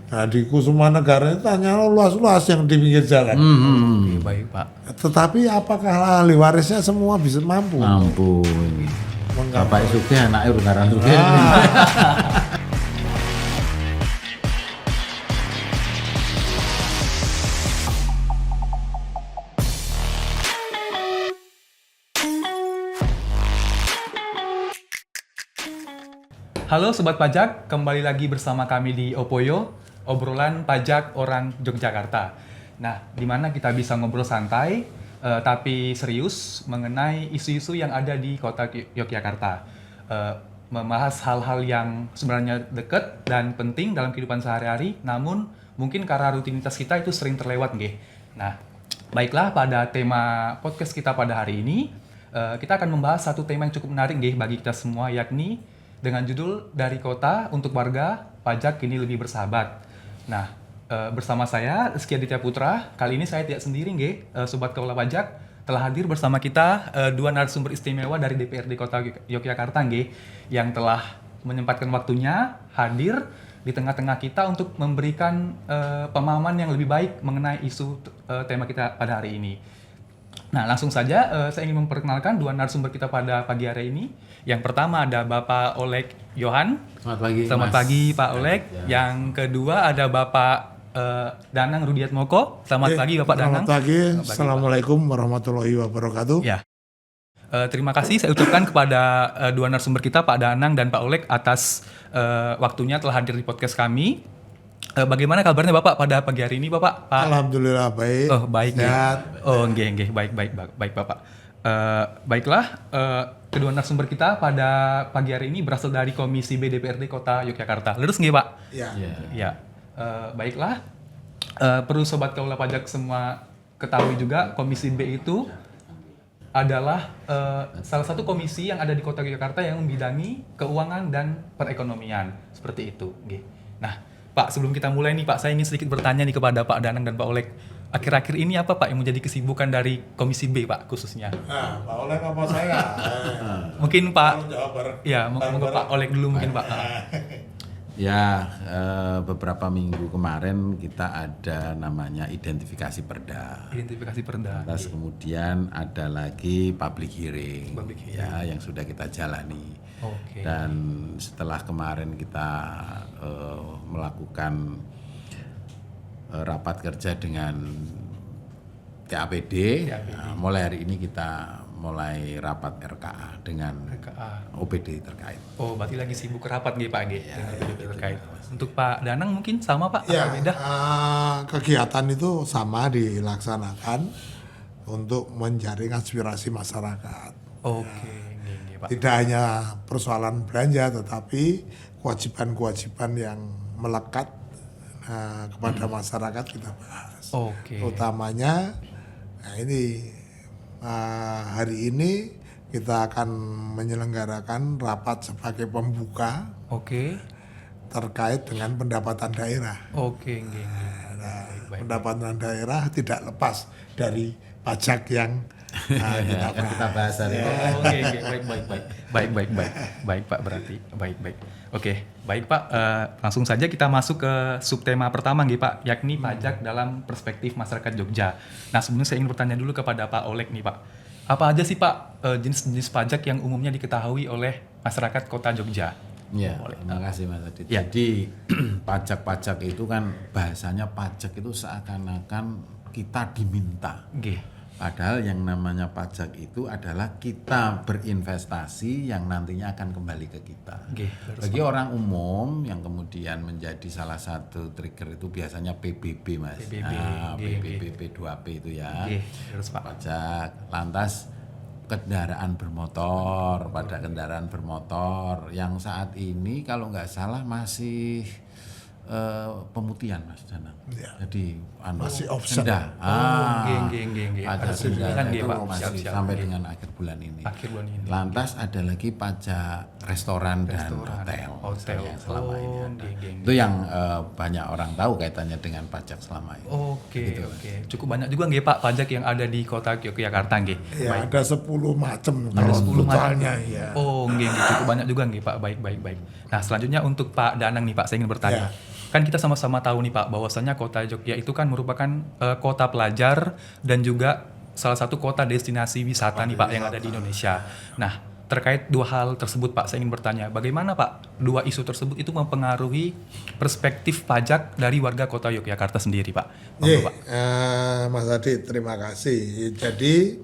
Nah, di Kusumanegara itu hanya luas-luas yang di pinggir jalan. Oke, baik Pak. Tetapi apakah ahli warisnya semua bisa mampu? Mampu ini. Bapak sugih anake urung sugih. Halo Sobat Pajak, kembali lagi bersama kami di Opoyo, obrolan pajak orang Yogyakarta. Nah, di mana kita bisa ngobrol santai, tapi serius mengenai isu-isu yang ada di kota Yogyakarta. Membahas hal-hal yang sebenarnya dekat dan penting dalam kehidupan sehari-hari, namun mungkin karena rutinitas kita itu sering terlewat, nggih. Nah, baiklah pada tema podcast kita pada hari ini, kita akan membahas satu tema yang cukup menarik, nggih, bagi kita semua, yakni dengan judul Dari Kota untuk Warga, Pajak Kini Lebih Bersahabat. Nah, bersama saya Rizky Aditya Putra. Kali ini saya tidak sendiri, nggih, Sobat Kelola Pajak. Telah hadir bersama kita dua narasumber istimewa dari DPRD Kota Yogyakarta, nggih, yang telah menyempatkan waktunya hadir di tengah-tengah kita untuk memberikan pemahaman yang lebih baik mengenai isu tema kita pada hari ini. Nah, langsung saja saya ingin memperkenalkan dua narasumber kita pada pagi hari ini. Yang pertama ada Bapak Oleg Yohan. Selamat pagi. Selamat pagi Pak Oleg. Yang kedua ada Bapak Danang Rudiatmoko. Selamat pagi Bapak Danang. Selamat pagi. Assalamualaikum warahmatullahi wabarakatuh. Ya. Terima kasih saya ucapkan kepada dua narasumber kita, Pak Danang dan Pak Oleg, atas waktunya telah hadir di podcast kami. Bagaimana kabarnya Bapak pada pagi hari ini, Bapak? Pak? Alhamdulillah baik. Oh, baik. Sehat. Oh, nggih, baik Bapak. Baiklah, kedua narasumber kita pada pagi hari ini berasal dari Komisi B DPRD Kota Yogyakarta. Lurus nggih, Pak? Ya. Ya. Baiklah. Perlu Sobat Kelola Pajak semua ketahui juga, Komisi B itu adalah salah satu komisi yang ada di Kota Yogyakarta yang membidangi keuangan dan perekonomian. Seperti itu, nggih. Nah, Pak, sebelum kita mulai nih Pak, saya ingin sedikit bertanya nih kepada Pak Danang dan Pak Oleg. Akhir-akhir ini apa Pak yang menjadi kesibukan dari Komisi B Pak khususnya? Nah, Pak Oleg apa saya? Mungkin Pak, Jawab bareng. ya monggo Pak Oleg dulu mungkin Pak. Ya, beberapa minggu kemarin kita ada namanya identifikasi perda. Identifikasi perda. Terus kemudian ada lagi public hearing, Public hearing. ya yang sudah kita jalani. Oke. Dan setelah kemarin kita melakukan rapat kerja dengan KAPD, nah, mulai hari ini kita mulai rapat RKA dengan RKA. OPD terkait. Oh, berarti lagi sibuk rapat nggih Pak nggih dengan PDP terkait. Untuk Pak Danang mungkin sama Pak, Ya, atau beda? kegiatan itu sama dilaksanakan untuk menjaring aspirasi masyarakat. Oke, nggih Pak. Tidak hanya persoalan belanja, tetapi kewajiban-kewajiban yang melekat kepada masyarakat kita bahas. Oke. Utamanya, nah ini hari ini kita akan menyelenggarakan rapat sebagai pembuka Oke. terkait dengan pendapatan daerah. Oke, nggih. Baik. Pendapatan daerah tidak lepas dari pajak yang kita Akan kita bahas. bahas hari ini. Oh, oke, baik Pak, berarti baik. Oke, baik Pak. Langsung saja kita masuk ke subtema pertama nih Pak, yakni pajak dalam perspektif masyarakat Jogja. Nah, sebelumnya saya ingin bertanya dulu kepada Pak Oleg nih Pak. Apa aja sih Pak jenis-jenis pajak yang umumnya diketahui oleh masyarakat Kota Jogja? Ya, terima kasih Mas Adit. Ya. Jadi pajak-pajak itu kan bahasanya pajak itu seakan-akan kita diminta. Nggih. Padahal yang namanya pajak itu adalah kita berinvestasi yang nantinya akan kembali ke kita. Oke, Bagi orang umum yang kemudian menjadi salah satu trigger itu biasanya PBB Mas. PBB, Nah, oke, PBB P2P itu ya. Oke, terus Pak. Pajak. Lantas kendaraan bermotor, pada kendaraan bermotor yang saat ini kalau nggak salah masih pemutihan Mas Danang. Ya. Jadi Masih option. sendah. Nggih. Pajak Ada sendah tunjangan nggih itu Pak, masih siap-siap, sampai nggih. dengan akhir bulan ini. Akhir bulan ini. Lantas ada lagi pajak restoran dan hotel. Hotel. Yang selama ini Oh, ada. nggih. Itu yang banyak orang tahu kaitannya dengan pajak selama ini. Oke. Gitu, Cukup banyak juga nggih Pak pajak yang ada di Kota Yogyakarta nggih. Ya, ada 10 macam. Ada 10 totalnya, macam. ya. Oh, nggih, cukup banyak juga nggih Pak. Baik. Nah, selanjutnya untuk Pak Danang nih Pak, saya ingin bertanya. Ya. Kan kita sama-sama tahu nih Pak, bahwasannya kota Jogja itu kan merupakan kota pelajar dan juga salah satu kota destinasi wisata nih Pak yang ada di Indonesia. Nah, terkait dua hal tersebut Pak, saya ingin bertanya, bagaimana Pak dua isu tersebut itu mempengaruhi perspektif pajak dari warga kota Yogyakarta sendiri Pak? Monggo, Pak. Mas Adi, terima kasih. Jadi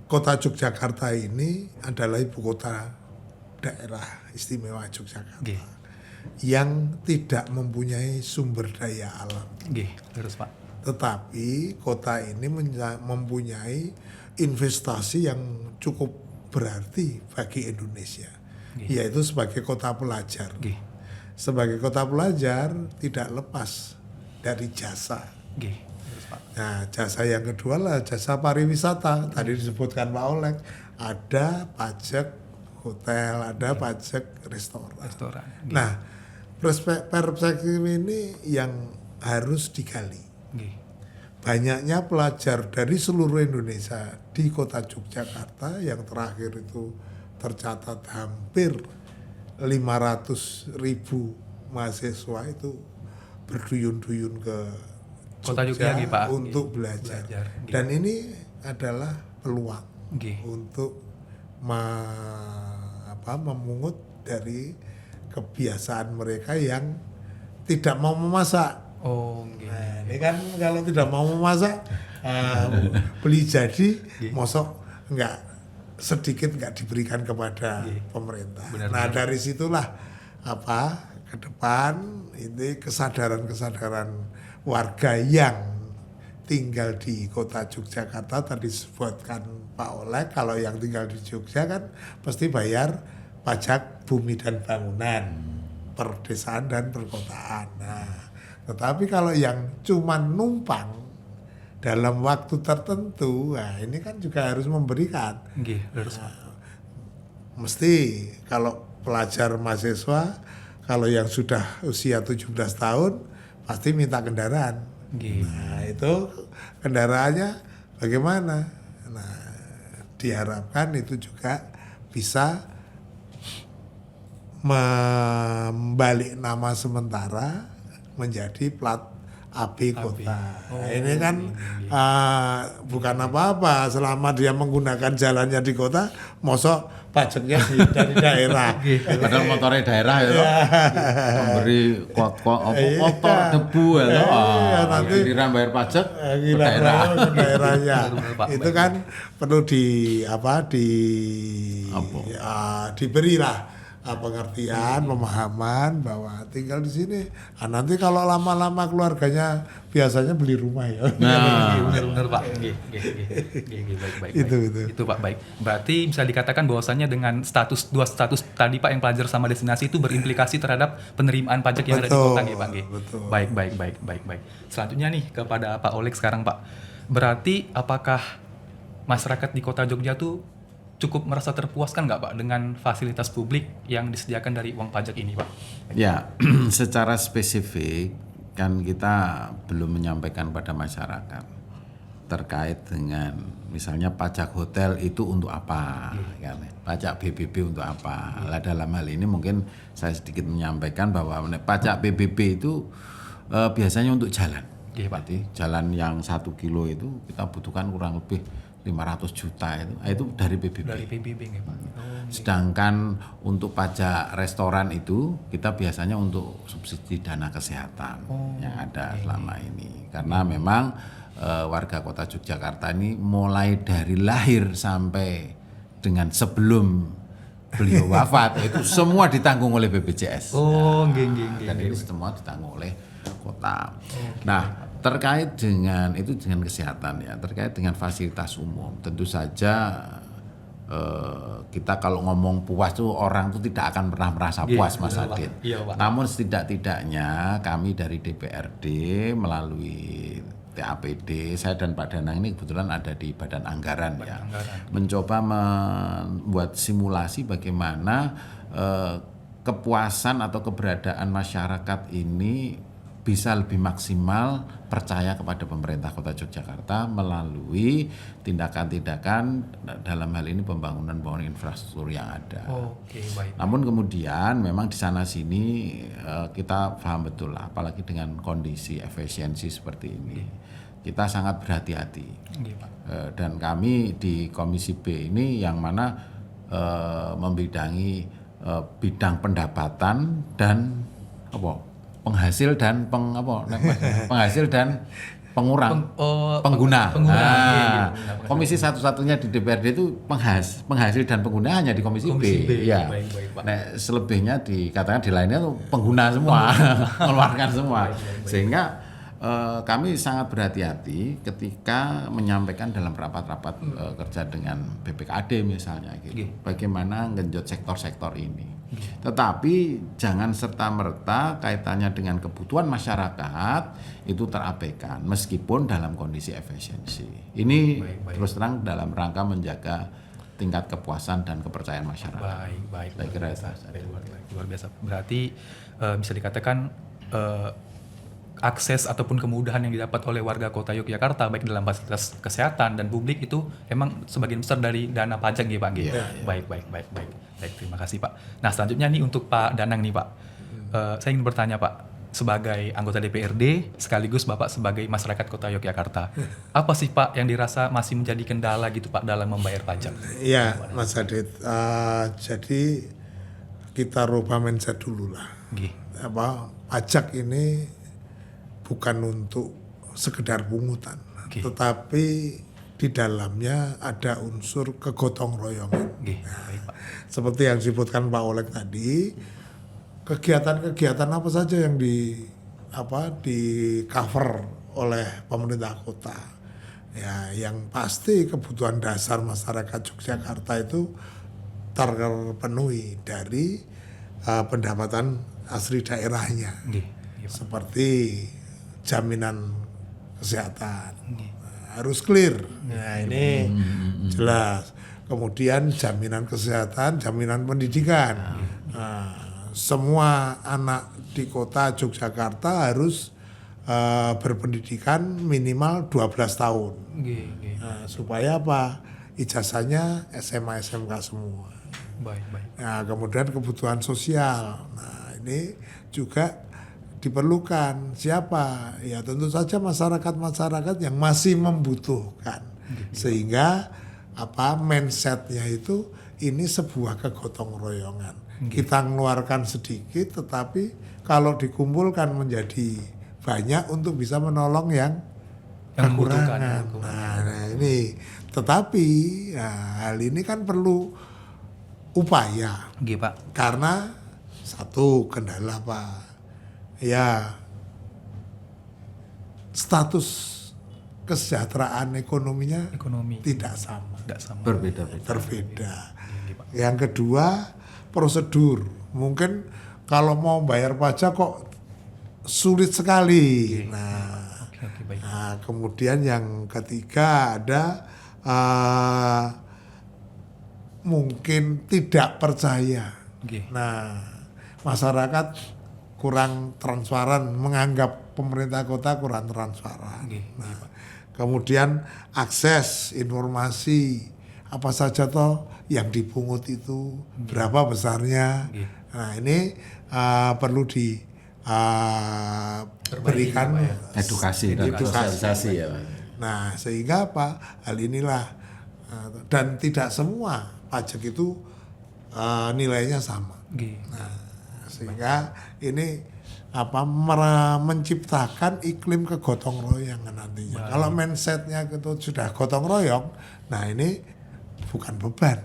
kota Yogyakarta ini adalah ibu kota daerah istimewa Yogyakarta. Nggih. Yang tidak mempunyai sumber daya alam. Nggih, terus Pak. Tetapi kota ini mempunyai investasi yang cukup berarti bagi Indonesia, yaitu sebagai kota pelajar. Nggih. Sebagai kota pelajar tidak lepas dari jasa. Nggih, terus Pak. Nah, jasa yang kedua lah jasa pariwisata. Tadi disebutkan Pak Olek, ada pajak hotel, ada pajak restoran. Nggih. Nah, perspektif ini yang harus digali. Nggih. Banyaknya pelajar dari seluruh Indonesia di kota Yogyakarta yang terakhir itu tercatat hampir 500.000 mahasiswa itu berduyun-duyun ke Kota Jogja, nggih, Pak. untuk belajar. Nggih. Dan ini adalah peluang Nggih. untuk memungut dari kebiasaan mereka yang tidak mau memasak. Oh, nggih. Nah, ini kan kalau tidak mau memasak beli jadi, mosok sedikit nggak diberikan kepada pemerintah. Benar, nah dari situlah ke depan ini kesadaran warga yang tinggal di kota Yogyakarta. Tadi disebutkan Pak Olek, kalau yang tinggal di Jogja kan pasti bayar pajak bumi dan bangunan, perdesaan dan perkotaan. Nah, tetapi kalau yang cuma numpang dalam waktu tertentu, nah ini kan juga harus memberikan. Nggih, terus Pak. Mesti kalau pelajar mahasiswa, kalau yang sudah usia 17 tahun pasti minta kendaraan. Nggih. Nah, itu kendaraannya bagaimana? Nah, diharapkan itu juga bisa membalik nama sementara menjadi plat AB kota. Nah, ini kan bukan apa-apa selama dia menggunakan jalannya di kota, mosok pajaknya dari daerah. Padahal motornya daerah ya, memberi kotor debu ya, nanti giliran bayar pajak ke gila, daerah. ke daerahnya. Benar, Pak. Itu kan perlu diberilah pengertian, pemahaman bahwa tinggal di sini. Nah, nanti kalau lama-lama keluarganya biasanya beli rumah ya. Nah, benar Pak. Nggih, baik. Itu Pak, baik. Berarti bisa dikatakan bahwasannya dengan dua status tadi Pak yang pelajar sama destinasi itu berimplikasi terhadap penerimaan pajak yang ada di kota nggih Pak. Betul. Baik. Selanjutnya nih kepada Pak Olek sekarang Pak. Berarti apakah masyarakat di kota Jogja tuh cukup merasa terpuaskan nggak Pak dengan fasilitas publik yang disediakan dari uang pajak ini Pak? Ya, secara spesifik kan kita belum menyampaikan pada masyarakat terkait dengan misalnya pajak hotel itu untuk apa, kan? Pajak BBB untuk apa. Lah dalam hal ini mungkin saya sedikit menyampaikan bahwa pajak BBB itu biasanya untuk jalan. Jadi jalan yang 1 kilo itu kita butuhkan kurang lebih 500 juta itu dari PBB. Dari PBB nggih Pak. Sedangkan untuk pajak restoran itu kita biasanya untuk subsidi dana kesehatan yang ada selama ini. Karena memang warga kota Yogyakarta ini mulai dari lahir sampai dengan sebelum beliau wafat itu semua ditanggung oleh BPJS. Oh, nggih. Dan ini semua ditanggung oleh kota. Nah, terkait dengan itu dengan kesehatan ya, terkait dengan fasilitas umum, tentu saja kita kalau ngomong puas tuh orang tuh tidak akan pernah merasa puas Mas Adit. Namun setidak-tidaknya kami dari DPRD melalui TAPD, saya dan Pak Danang ini kebetulan ada di Badan Anggaran ya, mencoba membuat simulasi bagaimana kepuasan atau keberadaan masyarakat ini bisa lebih maksimal percaya kepada pemerintah Kota Yogyakarta melalui tindakan-tindakan dalam hal ini pembangunan infrastruktur yang ada. Oke, baik. Namun kemudian memang di sana sini kita paham betul, apalagi dengan kondisi efisiensi seperti ini, kita sangat berhati-hati. Pak. Dan kami di Komisi B ini yang mana membidangi bidang pendapatan dan penghasil dan penghasil dan pengguna. Komisi satu-satunya di DPRD itu penghasil dan pengguna hanya di Komisi B. Ya. Baik, Pak. Nah, selebihnya dikatakan di lainnya tuh pengguna semua, mengeluarkan semua. Sehingga kami sangat berhati-hati ketika menyampaikan dalam rapat-rapat kerja dengan BPKAD misalnya gitu. Bagaimana ngenjot sektor-sektor ini. Tetapi jangan serta-merta kaitannya dengan kebutuhan masyarakat itu terabaikan meskipun dalam kondisi efisiensi. Ini terus terang dalam rangka menjaga tingkat kepuasan dan kepercayaan masyarakat. Baik. Saya kira itu. Luar biasa. Berarti bisa dikatakan akses ataupun kemudahan yang didapat oleh warga Kota Yogyakarta baik dalam fasilitas kesehatan dan publik itu emang sebagian besar dari dana pajak ya Pak. Baik. Baik, terima kasih Pak. Nah, selanjutnya nih untuk Pak Danang nih Pak. Saya ingin bertanya Pak, sebagai anggota DPRD sekaligus Bapak sebagai masyarakat Kota Yogyakarta. Apa sih Pak yang dirasa masih menjadi kendala gitu Pak dalam membayar pajak? Iya, Mas Adit. Jadi kita rubah mindset dulu lah. Pajak ini bukan untuk sekedar pungutan, tetapi di dalamnya ada unsur kegotong royongan. Seperti yang disebutkan Pak Oleg tadi, kegiatan-kegiatan apa saja yang di cover oleh pemerintah kota. Ya, yang pasti kebutuhan dasar masyarakat Yogyakarta itu terpenuhi dari pendapatan asli daerahnya. Seperti jaminan kesehatan harus clear. Nah, ini jelas. Kemudian jaminan kesehatan, jaminan pendidikan. Nah, semua anak di kota Yogyakarta harus berpendidikan minimal 12 tahun. Nah, supaya apa? Ijazahnya SMA SMK semua. Baik. Nah, kemudian kebutuhan sosial. Nah, ini juga diperlukan siapa? Ya tentu saja masyarakat yang masih membutuhkan. Sehingga mindsetnya itu ini sebuah kegotong royongan. Kita mengeluarkan sedikit tetapi kalau dikumpulkan menjadi banyak untuk bisa menolong yang kekurangan. Nah, ini tetapi hal ini kan perlu upaya. Pak. Karena satu kendala Pak. Ya, status kesejahteraan ekonominya tidak sama. Berbeda. Yang kedua, prosedur. Mungkin kalau mau bayar pajak kok sulit sekali. Nah, kemudian yang ketiga ada mungkin tidak percaya. Nah, masyarakat kurang transparan, menganggap pemerintah kota kurang transparan. Kemudian akses informasi apa saja toh yang dipungut itu, berapa besarnya. Nah, ini perlu diberikan edukasi dan sosialisasi ya. Nah, sehingga apa? Hal inilah dan tidak semua pajak itu nilainya sama. Nah, sehingga ini menciptakan iklim kegotong royongan nantinya. Kalau mindsetnya itu sudah gotong royong, nah ini bukan beban.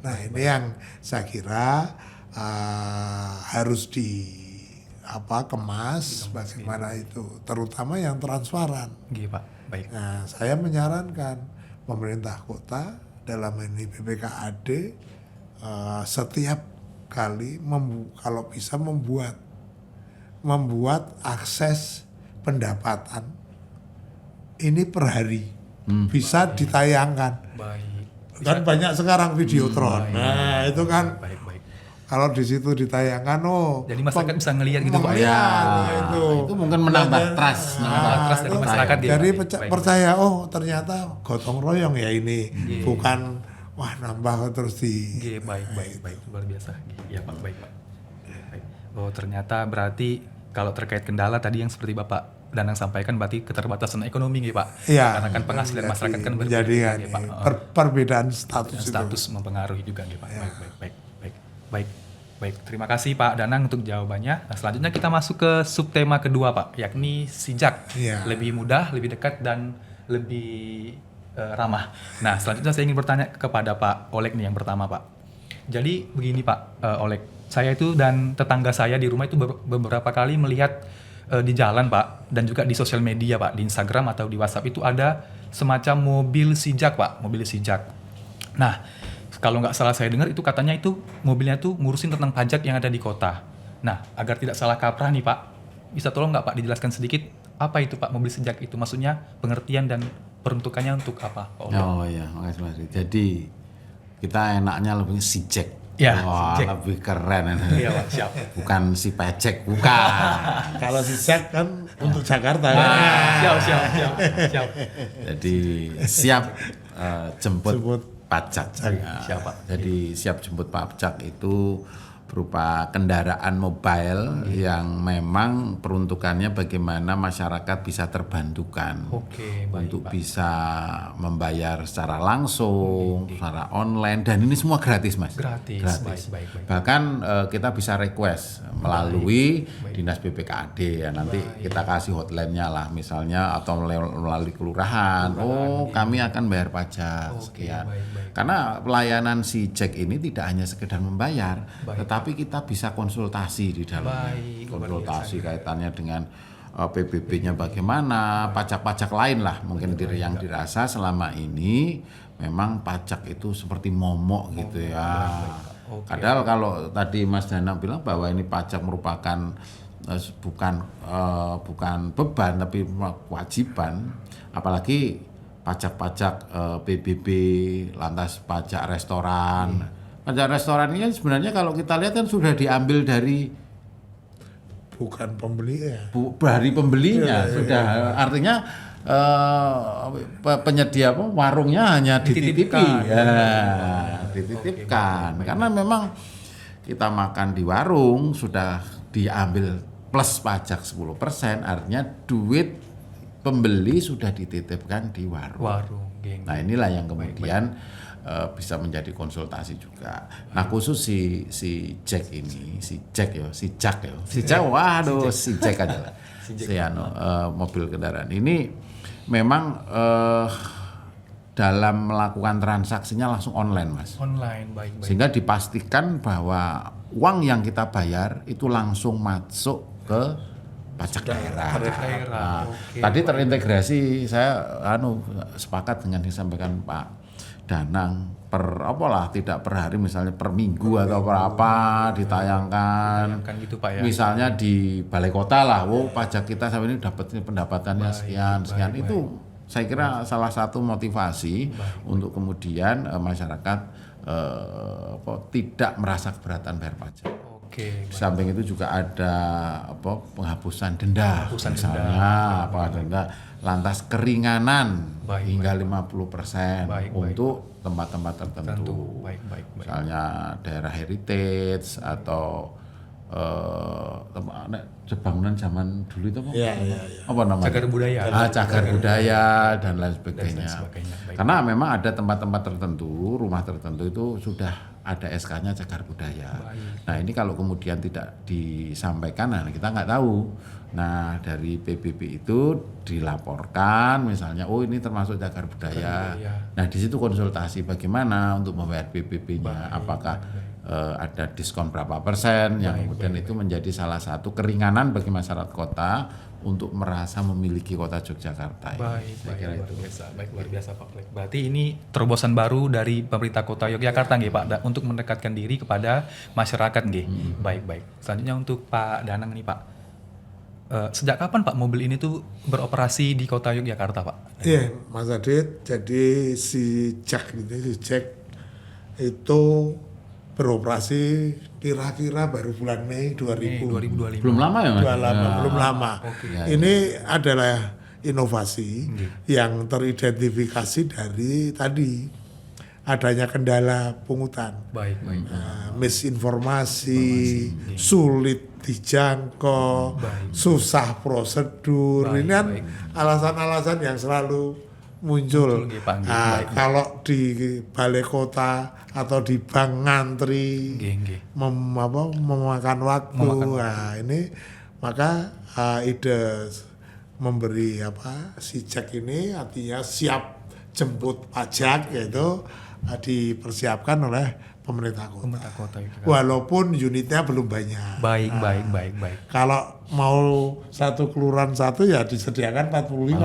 Nah, ini yang saya kira harus kemas bagaimana itu, terutama yang transparan. Pak. Baik. Nah, saya menyarankan pemerintah kota dalam ini BPKAD setiap kali kalau bisa membuat akses pendapatan ini per hari bisa ditayangkan. Kan banyak sekarang videotron. Nah, itu kan kalau di situ ditayangkan, Jadi masyarakat bisa ngelihat gitu Pak. melihat, Ya, itu mungkin menambah trust, trust dari masyarakat ya. Jadi Baik. percaya, ternyata gotong royong ya ini, bukan wah nambah terus di. Baik, luar biasa. Iya Pak, baik Pak. Baik. Oh ternyata berarti kalau terkait kendala tadi yang seperti Bapak Danang sampaikan berarti keterbatasan ekonomi nih Pak. Iya. Karena kan penghasilan masyarakat kan menjadi berbeda kan, nih Pak. perbedaan status Dan itu. status mempengaruhi juga nih Pak. Baik. Terima kasih Pak Danang untuk jawabannya. Nah, selanjutnya kita masuk ke subtema kedua Pak, yakni sijak. Iya. Lebih mudah, lebih dekat dan lebih ramah. Nah, selanjutnya saya ingin bertanya kepada Pak Oleg nih yang pertama Pak. Jadi begini Pak Oleg, saya itu dan tetangga saya di rumah itu beberapa kali melihat di jalan Pak dan juga di sosial media Pak, di Instagram atau di WhatsApp itu ada semacam mobil sijak Pak, mobil sijak. Nah, kalau nggak salah saya dengar itu katanya itu mobilnya tuh ngurusin tentang pajak yang ada di kota. Nah, agar tidak salah kaprah nih Pak, bisa tolong nggak Pak dijelaskan sedikit apa itu Pak mobil sijak itu? Maksudnya pengertian dan peruntukannya untuk apa Pak Oleg? Oh iya, makasih Mas. Jadi kita enaknya lebih si Jack. Ya, Wah, si Jack. lebih keren. Iya Pak, siap. Bukan si Pecek, bukan. Kalau sijak kan untuk Jakarta. Siap. Jadi siap jemput Jemput pajak. Ya, Siap, Pak. Jadi siap jemput pajak itu berupa kendaraan mobile yang memang peruntukannya bagaimana masyarakat bisa terbantukan Oke, baik, untuk Pak. bisa membayar secara langsung, secara online, dan ini semua gratis Mas. Gratis. Baik. Bahkan kita bisa request melalui dinas BPKAD ya, nanti kita kasih hotline-nya lah misalnya, atau melalui kelurahan. Kami akan bayar pajak sekian. baik. Karena pelayanan si Jack ini tidak hanya sekedar membayar, tetapi kita bisa konsultasi di dalam. Baik, Konsultasi kaitannya dengan PBB-nya bagaimana, pajak-pajak lain lah mungkin yang dirasa selama ini memang pajak itu seperti momok gitu ya. Padahal kalau tadi Mas Danang bilang bahwa ini pajak merupakan bukan beban tapi kewajiban, apalagi pajak-pajak PBB, lantas pajak restoran. Pajak restoran ini kan sebenarnya kalau kita lihat kan sudah diambil dari Bukan pembeli ya. dari pembelinya, sudah artinya penyedia warungnya hanya dititipi, dititipkan. Karena memang kita makan di warung sudah diambil plus pajak 10%, artinya duit pembeli sudah dititipkan di warung. Geng. Nah inilah yang kemudian bisa menjadi konsultasi juga. Nah khusus si Jack ini, si Jack, waduh si Jack aja lah. Mobil kendaraan ini memang dalam melakukan transaksinya langsung online Mas. Online, baik. Sehingga dipastikan bahwa uang yang kita bayar itu langsung masuk ke pajak daerah. Nah, tadi terintegrasi, saya sepakat dengan yang disampaikan Pak Danang, tidak per hari, misalnya per minggu atau per apa ditayangkan. Gitu, Pak, ya. Misalnya di balai kota lah, pajak kita sampai ini dapat pendapatannya sekian. Itu saya kira salah satu motivasi untuk kemudian masyarakat tidak merasa keberatan bayar pajak. Di samping itu juga ada penghapusan denda, misalnya denda, lantas keringanan hingga 50% untuk tempat-tempat tertentu. Misalnya daerah heritage atau bangunan zaman dulu itu apa namanya? Cagar budaya. Cagar budaya dan lain sebagainya. Karena memang ada tempat-tempat tertentu, rumah tertentu itu sudah ada SK-nya cagar budaya. Nah ini kalau kemudian tidak disampaikan, kita nggak tahu. Nah dari PBB itu dilaporkan, misalnya, ini termasuk cagar budaya. Nah di situ konsultasi bagaimana untuk membayar PBB-nya, apakah ada diskon berapa persen, yang kemudian itu menjadi salah satu keringanan bagi masyarakat kota untuk merasa memiliki kota Yogyakarta. Luar biasa Pak. Berarti ini terobosan baru dari pemerintah kota Yogyakarta nggih Pak, untuk mendekatkan diri kepada masyarakat nggih. Baik. Selanjutnya untuk Pak Danang nih Pak. Sejak kapan Pak mobil ini tuh beroperasi di kota Yogyakarta Pak? Iya Mas Adit, jadi si Jack itu benar-benar beroperasi kira-kira baru bulan Mei 2025. Belum lama ya Mas? Belum lama. Ya, Ini adalah inovasi yang teridentifikasi dari tadi adanya kendala pungutan. Baik. Misinformasi, sulit dijangkau, susah prosedur. Ini kan alasan-alasan yang selalu muncul. Kalau di balai kota atau di bank ngantri memakan waktu. Nah, ini maka ide memberi si cek ini artinya siap jemput pajak, yaitu dipersiapkan oleh pemerintah kota. Walaupun unitnya belum banyak. Baik. Kalau mau satu kelurahan satu ya disediakan 45.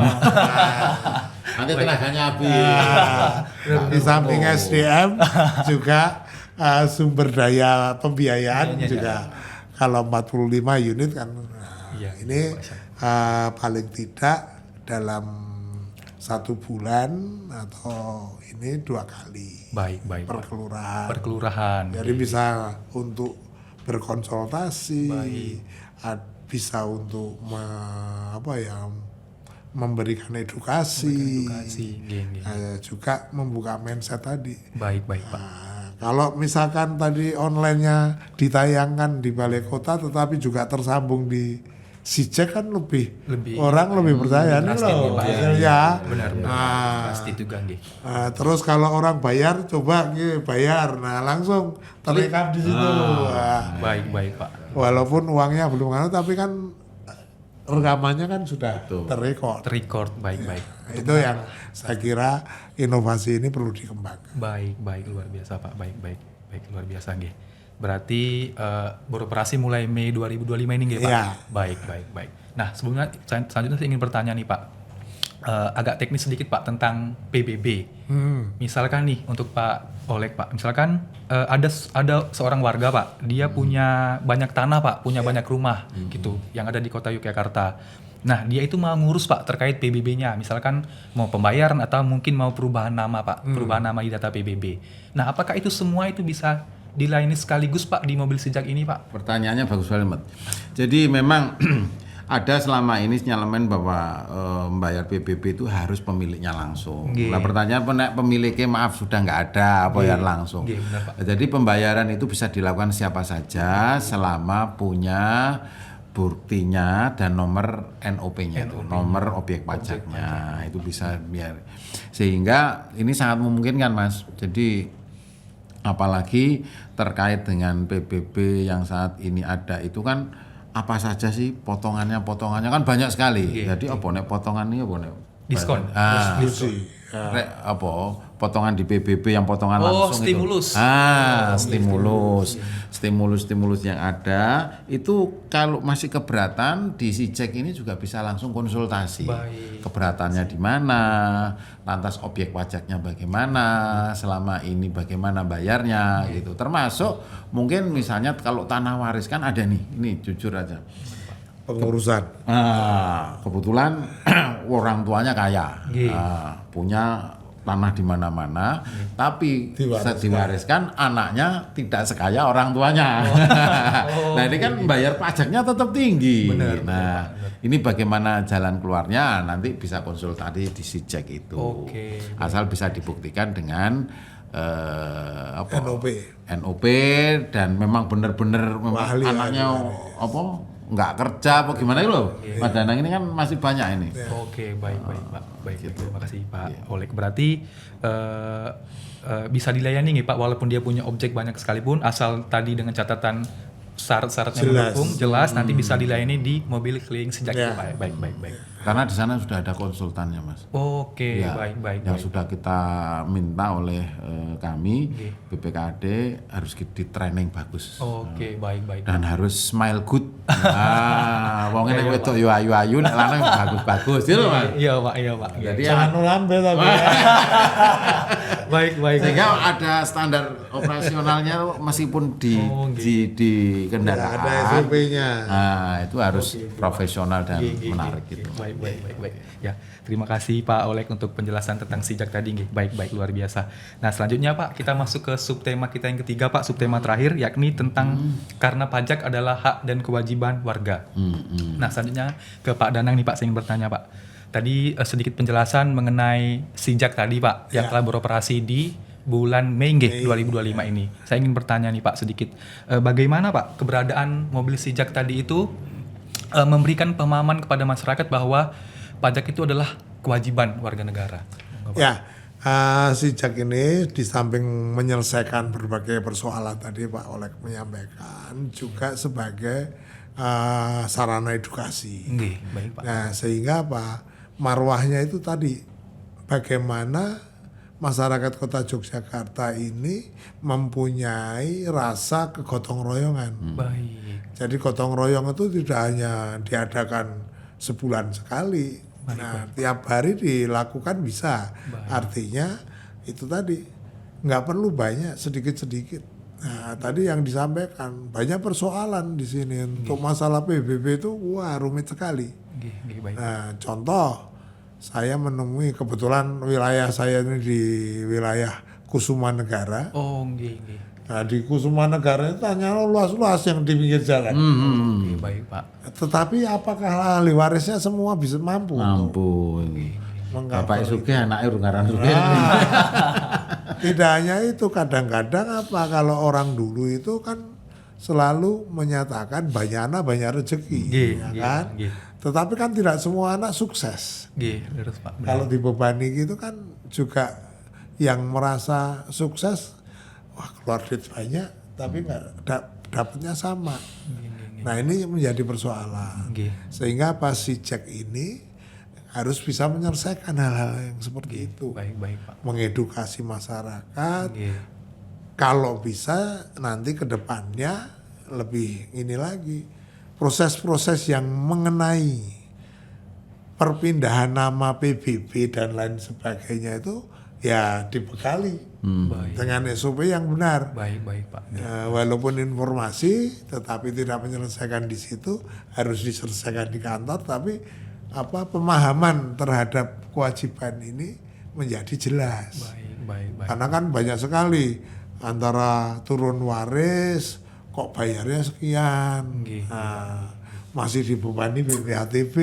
Nanti tenaganya habis. Di samping SDM juga sumber daya pembiayaan juga. Kalau 45 unit kan, ini paling tidak dalam 1 bulan atau ini 2 kali. Baik. Per kelurahan. Jadi bisa untuk berkonsultasi, bisa untuk memberikan edukasi. Juga membuka mindset tadi. Baik Pak. Kalau misalkan tadi online-nya ditayangkan di balai kota tetapi juga tersambung di Sijek kan lebih orang lebih percaya nih loh hasilnya. Benar. Pasti juga nggih. Terus kalau orang bayar coba bayar, langsung terekam di situ. Baik Pak. Walaupun uangnya belum ada tapi kan rekamannya kan sudah terrecord. Baik. Itu yang saya kira inovasi ini perlu dikembangkan. Baik luar biasa Pak. Baik luar biasa nggih. Berarti beroperasi mulai Mei 2025 ini nggih Pak? Iya. Baik. Nah selanjutnya saya ingin bertanya nih Pak, agak teknis sedikit Pak tentang PBB. Misalkan nih untuk Pak Oleg Pak, misalkan ada seorang warga Pak, dia punya banyak tanah Pak, punya banyak rumah gitu yang ada di kota Yogyakarta. Nah dia itu mau ngurus Pak terkait PBB-nya, misalkan mau pembayaran atau mungkin mau perubahan nama Pak, perubahan nama di data PBB. Nah apakah itu semua itu bisa dilayani sekaligus Pak di mobil Sijak ini Pak? Pertanyaannya bagus banget. Jadi memang ada selama ini nyelemen bahwa membayar PBB itu harus pemiliknya langsung. Nah pertanyaan pemiliknya maaf sudah nggak ada bayar langsung. Benar, Pak. Jadi pembayaran itu bisa dilakukan siapa saja selama punya buktinya dan nomor NOP-nya itu, nomor objek pajaknya. Itu bisa biar. Sehingga ini sangat memungkinkan Mas. Jadi apalagi terkait dengan PBB yang saat ini ada itu kan apa saja sih potongannya kan banyak sekali. Jadi potongan ini diskon. Potongan di PBB yang potongan langsung stimulus. Stimulus yang ada itu kalau masih keberatan di Sijek ini juga bisa langsung konsultasi. Keberatannya di mana, lantas objek pajaknya bagaimana, selama ini bagaimana bayarnya gitu. Termasuk mungkin misalnya kalau tanah waris kan ada nih, ini jujur aja. Pengurusan. Kebetulan orang tuanya kaya, punya tanah di mana-mana, tapi diwariskan anaknya tidak sekaya orang tuanya. Nah ini kan bayar pajaknya tetap tinggi. Benar. Ini bagaimana jalan keluarnya nanti bisa konsultasi di Sijek itu. Asal bisa dibuktikan dengan NOP dan memang benar-benar anaknya nggak kerja apa gimana itu loh. Mas Danang ini kan masih banyak ini. Baik Pak. Baik gitu. Terima kasih Pak Oleg. Berarti bisa dilayani nih Pak walaupun dia punya objek banyak sekalipun asal tadi dengan catatan syarat-syaratnya mendukung jelas nanti bisa dilayani di mobil keliling Sijak itu Pak. Baik. Karena di sana sudah ada konsultannya Mas. Baik. Yang sudah kita minta oleh kami BPKAD harus di training bagus. Baik. Dan harus smile good. Wong nek wedok yo ayu-ayu nek lanang bagus-bagus gitu Mas. Iya Pak. Jadi jangan lambe tapi. Baik. Sehingga ada standar operasionalnya meskipun di kendaraan. Ada SOP-nya. Nah, itu harus profesional dan menarik gitu. Baik. Ya, terima kasih Pak Oleg untuk penjelasan tentang sijak tadi. Baik, luar biasa. Nah, selanjutnya Pak, kita masuk ke subtema kita yang ketiga Pak, subtema terakhir yakni tentang karena pajak adalah hak dan kewajiban warga. Nah, selanjutnya ke Pak Danang nih Pak, saya ingin bertanya Pak. Tadi sedikit penjelasan mengenai sijak tadi Pak yang telah beroperasi di bulan Mei 2025 ini. Saya ingin bertanya nih Pak sedikit, bagaimana Pak keberadaan mobil sijak tadi itu memberikan pemahaman kepada masyarakat bahwa pajak itu adalah kewajiban warga negara. Ya, sijak ini di samping menyelesaikan berbagai persoalan tadi Pak Oleg menyampaikan juga sebagai sarana edukasi. Baik Pak. Nah, sehingga apa? Marwahnya itu tadi bagaimana masyarakat Kota Yogyakarta ini mempunyai rasa kegotong royongan. Baik. Jadi gotong royong itu tidak hanya diadakan sebulan sekali. Nah, tiap hari dilakukan bisa. Artinya itu tadi nggak perlu banyak, sedikit-sedikit. Nah, tadi yang disampaikan banyak persoalan di sini untuk masalah PBB itu wah rumit sekali. Baik. Nah, contoh saya menemui kebetulan wilayah saya ini di wilayah Kusumanegara. Nah, di Kusumanegara itu hanya luas-luas yang di pinggir jalan. Baik Pak. Tetapi apakah ahli warisnya semua bisa mampu? Bapak Sugih anaknya Rungaran Sugih. Tidak hanya itu, kadang-kadang apa kalau orang dulu itu kan selalu menyatakan banyak anak banyak rezeki, ya kan? Tetapi kan tidak semua anak sukses. Terus Pak. Kalau dibebani gitu kan juga yang merasa sukses, wah keluar duit banyak, tapi nggak dapatnya sama. Nah ini menjadi persoalan. Sehingga pas si Jack ini harus bisa menyelesaikan hal-hal yang seperti itu. Baik Pak. Mengedukasi masyarakat. Kalau bisa nanti ke depannya lebih ini lagi. Proses-proses yang mengenai perpindahan nama PBB dan lain sebagainya itu ya dibekali dengan SOP yang benar. Baik Pak. Walaupun informasi tetapi tidak menyelesaikan di situ, harus diselesaikan di kantor, tapi pemahaman terhadap kewajiban ini menjadi jelas. Baik. Karena kan banyak sekali antara turun waris kok bayarnya sekian, masih dibebani BPHTB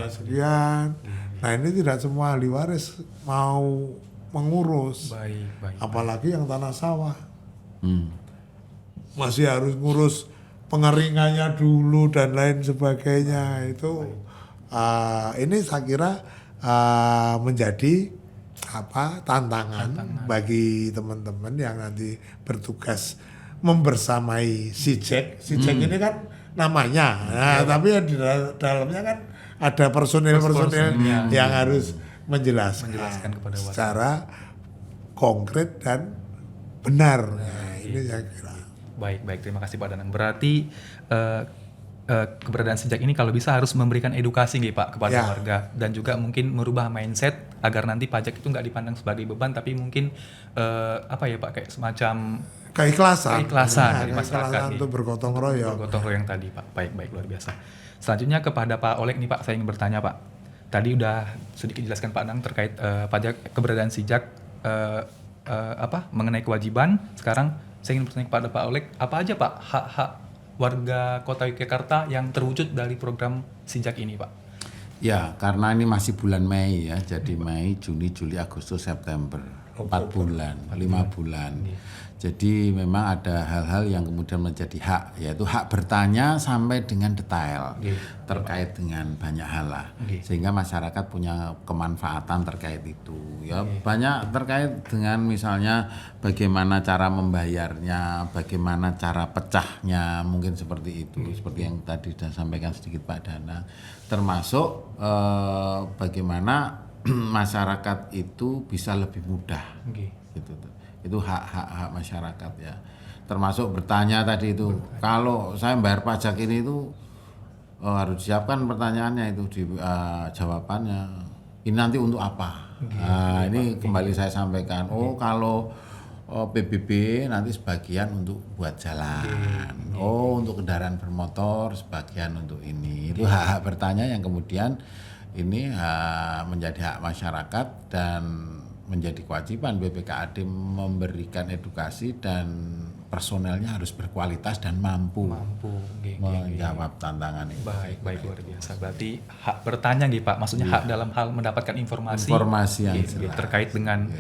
sekian. Nah ini tidak semua ahli waris mau mengurus, baik. Apalagi yang tanah sawah, masih harus ngurus pengeringannya dulu dan lain sebagainya. Itu ini saya kira menjadi tantangan bagi teman-teman yang nanti bertugas membersamai si Jack. Si Jack ini kan namanya, tapi di dalamnya kan ada personil yang harus menjelaskan kepada warga secara konkret dan benar. Ini saya kira. Baik, terima kasih Pak Danang. Berarti keberadaan sijak ini kalau bisa harus memberikan edukasi Pak kepada warga dan juga mungkin merubah mindset agar nanti pajak itu nggak dipandang sebagai beban tapi mungkin Pak kayak semacam keikhlasan dari masyarakat untuk bergotong royong tadi Pak. Baik, luar biasa. Selanjutnya kepada Pak Oleg nih Pak, saya ingin bertanya Pak. Tadi udah sedikit jelaskan Pak Danang terkait pajak keberadaan sijak mengenai kewajiban. Sekarang saya ingin bertanya kepada Pak Oleg, apa aja Pak hak-hak warga Kota Yogyakarta yang terwujud dari program sijak ini Pak? Ya, karena ini masih bulan Mei ya, jadi Mei, Juni, Juli, Agustus, September, 4 bulan, 5 bulan. Jadi memang ada hal-hal yang kemudian menjadi hak, yaitu hak bertanya sampai dengan detail terkait dengan banyak hal lah, sehingga masyarakat punya kemanfaatan terkait itu. Ya banyak terkait dengan misalnya bagaimana cara membayarnya, bagaimana cara pecahnya, mungkin seperti itu, seperti yang tadi sudah sampaikan sedikit Pak Dana, termasuk bagaimana masyarakat itu bisa lebih mudah, gitu. Itu hak masyarakat ya, termasuk bertanya tadi itu. Kalau saya bayar pajak ini itu harus siapkan pertanyaannya itu di jawabannya ini nanti untuk apa? Nah, ini kembali saya sampaikan. Oh, kalau PBB nanti sebagian untuk buat jalan. Oh, untuk kendaraan bermotor sebagian untuk ini. Itu hak-hak bertanya yang kemudian ini menjadi hak masyarakat dan menjadi kewajiban BPKAD memberikan edukasi dan personelnya harus berkualitas dan mampu menjawab tantangan itu. Baik luar biasa. Berarti hak bertanya nggih Pak, maksudnya hak dalam hal mendapatkan informasi yang jelas. terkait dengan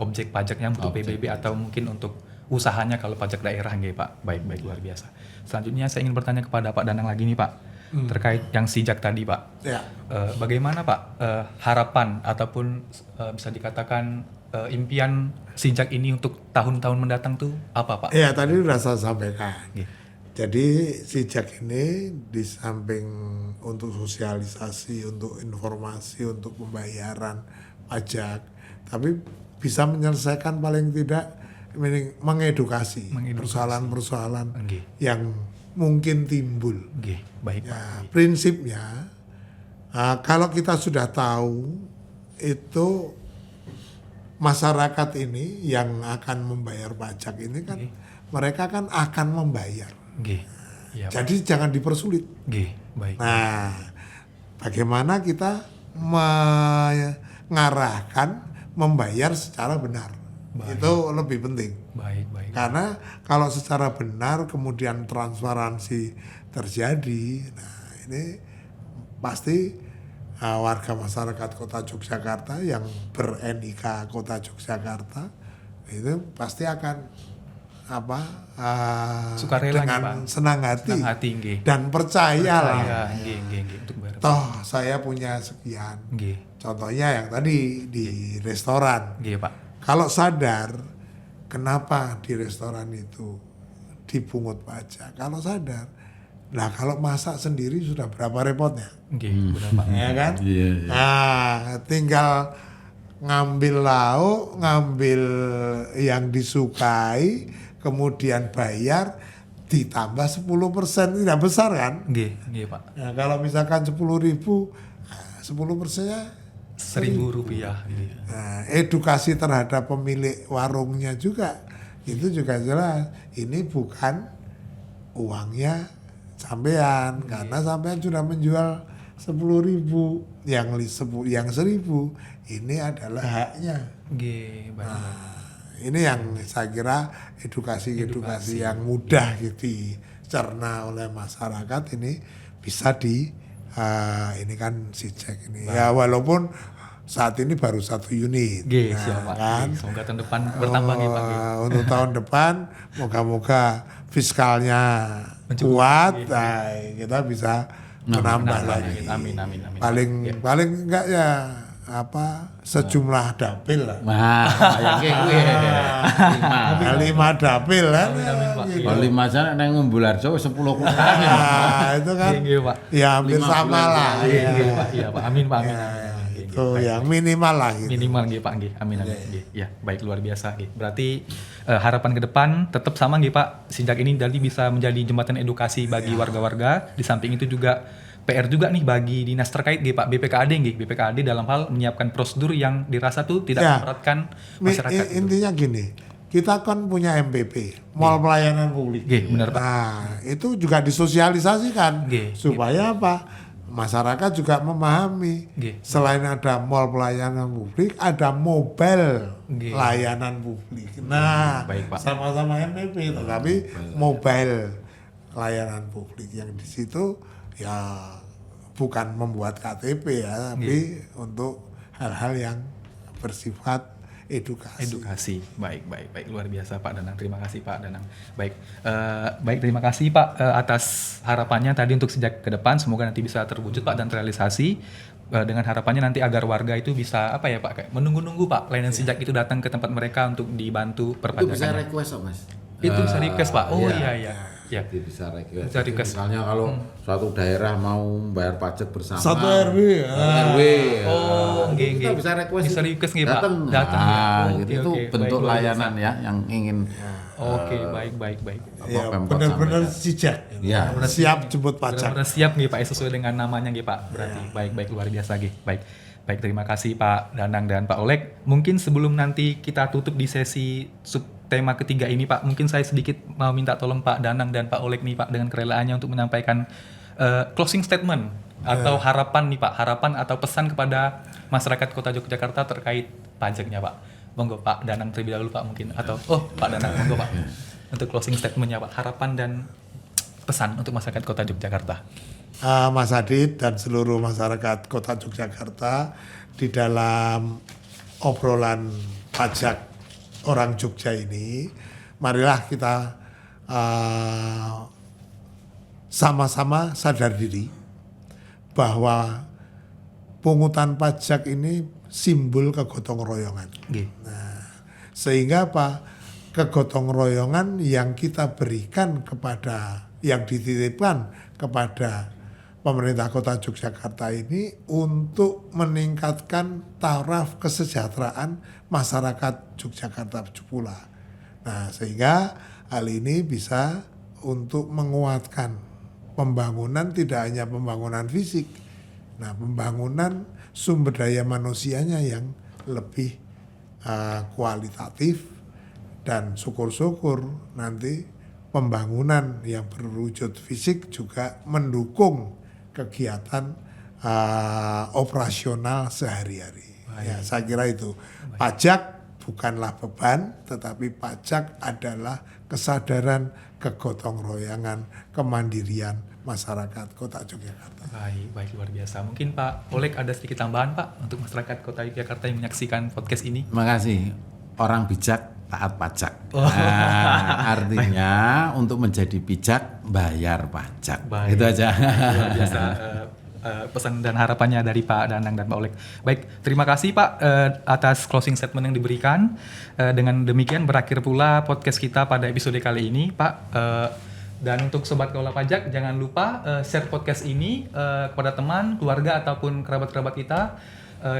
objek pajaknya untuk PBB atau mungkin untuk usahanya kalau pajak daerah nggih Pak. Baik luar biasa. Selanjutnya saya ingin bertanya kepada Pak Danang lagi nih Pak, terkait yang sijak tadi Pak. Ya. Bagaimana Pak harapan ataupun bisa dikatakan impian sijak ini untuk tahun-tahun mendatang tuh apa Pak? Ya tadi sudah saya sampaikan. Iya. Jadi sijak ini di samping untuk sosialisasi, untuk informasi, untuk pembayaran pajak, tapi bisa menyelesaikan paling tidak mengedukasi persoalan-persoalan yang mungkin timbul. Baik Pak. Ya, prinsipnya kalau kita sudah tahu itu masyarakat ini yang akan membayar pajak ini kan mereka kan akan membayar. Ya, jadi jangan dipersulit. Baik. Nah, bagaimana kita mengarahkan membayar secara benar? Itu lebih penting. Baik. Karena kalau secara benar kemudian transparansi terjadi, nah ini pasti warga masyarakat Kota Yogyakarta yang ber-NIK Kota Yogyakarta itu pasti akan sukarela dengan senang hati nggih. dan percayalah. Untuk bayar. Toh saya punya sekian. Contohnya yang tadi di restoran. Pak. Kalau sadar kenapa di restoran itu dipungut pajak? Kalau sadar, nah kalau masak sendiri sudah berapa repotnya? Benar Pak. Ya kan? Iya. Nah, tinggal ngambil lauk, ngambil yang disukai, kemudian bayar ditambah 10%, tidak besar kan? Pak. Nah, kalau misalkan 10.000, 10%-nya Rp1.000. Nah, edukasi terhadap pemilik warungnya juga itu juga jelas. Ini bukan uangnya sampean karena sampean sudah menjual 10.000, yang 1.000 ini adalah haknya. Ini yang saya kira edukasi yang mudah gitu dicerna oleh masyarakat ini bisa ini kan sijak ini. Ya walaupun saat ini baru 1 unit. Siap Pak. Kan? Semoga tahun depan bertambah Pak. Untuk tahun depan moga-moga fiskalnya kuat, nah, kita bisa menambah lagi. Amin. Paling enggak ya sejumlah dapil lah. Yang 5 dapil kan. Kalau 5 sana nang Ngumbularjo 10 kota. Nah, itu kan ya hampir sama lah. Iya Pak. Amin Pak. Itu yang minimal lah gitu. Minimal Pak. Amin. Ya, baik luar biasa Berarti harapan ke depan tetap sama Pak. Sejak ini jadi bisa menjadi jembatan edukasi bagi warga-warga. Di samping itu juga PR juga nih bagi dinas terkait Pak, BPKAD BPKAD dalam hal menyiapkan prosedur yang dirasa tuh tidak memberatkan masyarakat. Intinya gini, kita kan punya MPP, Mall Pelayanan Publik. Benar Pak. Nah, itu juga disosialisasikan supaya apa? Masyarakat juga memahami. Selain ada Mall Pelayanan Publik, ada mobile layanan publik. Nah, sama-sama MPP, tetapi mobile layanan publik yang di situ ya bukan membuat KTP ya, tapi untuk hal-hal yang bersifat edukasi. Baik, luar biasa Pak Danang. Terima kasih Pak Danang. Baik, terima kasih Pak atas harapannya tadi untuk sejak ke depan. Semoga nanti bisa terwujud Pak dan terrealisasi. Dengan harapannya nanti agar warga itu bisa Pak, kayak menunggu-nunggu Pak layanan sejak itu datang ke tempat mereka untuk dibantu perpajakan. Itu bisa request Mas. Itu bisa request Pak. Iya. Ya. Bisa request. Bisa request. Misalnya kalau suatu daerah mau bayar pajak bersama. Satu RW. Kita bisa request. Bisa request Pak. Datang. Itu bentuk layanan ya yang ingin. Baik. Ya, benar-benar sijak. Ya. Siap jemput pajak. Benar-benar siap Pak sesuai dengan namanya Pak. Berarti baik luar biasa Baik. Baik, terima kasih Pak Danang dan Pak Oleg. Mungkin sebelum nanti kita tutup di sesi subtema ketiga ini Pak, mungkin saya sedikit mau minta tolong Pak Danang dan Pak Oleg nih Pak dengan kerelaannya untuk menyampaikan closing statement atau harapan nih Pak, harapan atau pesan kepada masyarakat Kota Yogyakarta terkait pajaknya Pak. Monggo Pak Danang terlebih dahulu Pak mungkin, atau Pak Danang monggo Pak untuk closing statementnya Pak, harapan dan pesan untuk masyarakat Kota Yogyakarta. Mas Adit dan seluruh masyarakat Kota Yogyakarta, di dalam obrolan pajak orang Jogja ini, marilah kita sama-sama sadar diri bahwa pungutan pajak ini simbol kegotong royongan. Sehingga apa? Kegotong royongan yang kita berikan kepada, yang dititipkan kepada pemerintah Kota Yogyakarta ini untuk meningkatkan taraf kesejahteraan masyarakat Yogyakarta pula. Nah, sehingga hal ini bisa untuk menguatkan pembangunan, tidak hanya pembangunan fisik, nah pembangunan sumber daya manusianya yang lebih kualitatif, dan syukur-syukur nanti pembangunan yang berwujud fisik juga mendukung kegiatan operasional sehari-hari. Ya, saya kira itu. Pajak bukanlah beban, tetapi pajak adalah kesadaran kegotong royongan, kemandirian masyarakat Kota Yogyakarta. Baik, luar biasa. Mungkin Pak Oleg ada sedikit tambahan Pak untuk masyarakat Kota Yogyakarta yang menyaksikan podcast ini. Terima kasih. Orang bijak taat pajak. Nah, artinya untuk menjadi bijak bayar pajak. Baik. Itu aja. Luar biasa pesan dan harapannya dari Pak Danang dan Pak Oleg. Baik, terima kasih Pak atas closing statement yang diberikan. Dengan demikian berakhir pula podcast kita pada episode kali ini, Pak. Dan untuk Sobat Kelola Pajak, jangan lupa share podcast ini kepada teman, keluarga, ataupun kerabat-kerabat kita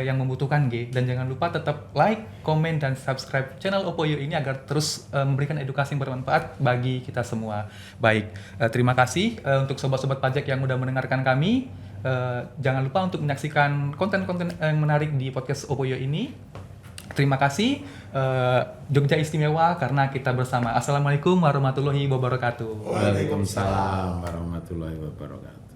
yang membutuhkan G. Dan jangan lupa tetap like, komen, dan subscribe channel Opoyo ini agar terus memberikan edukasi yang bermanfaat bagi kita semua. Baik, terima kasih untuk sobat-sobat pajak yang sudah mendengarkan kami. Jangan lupa untuk menyaksikan konten-konten yang menarik di podcast Opoyo ini. Terima kasih. Jogja istimewa karena kita bersama. Assalamualaikum warahmatullahi wabarakatuh. Waalaikumsalam warahmatullahi wabarakatuh.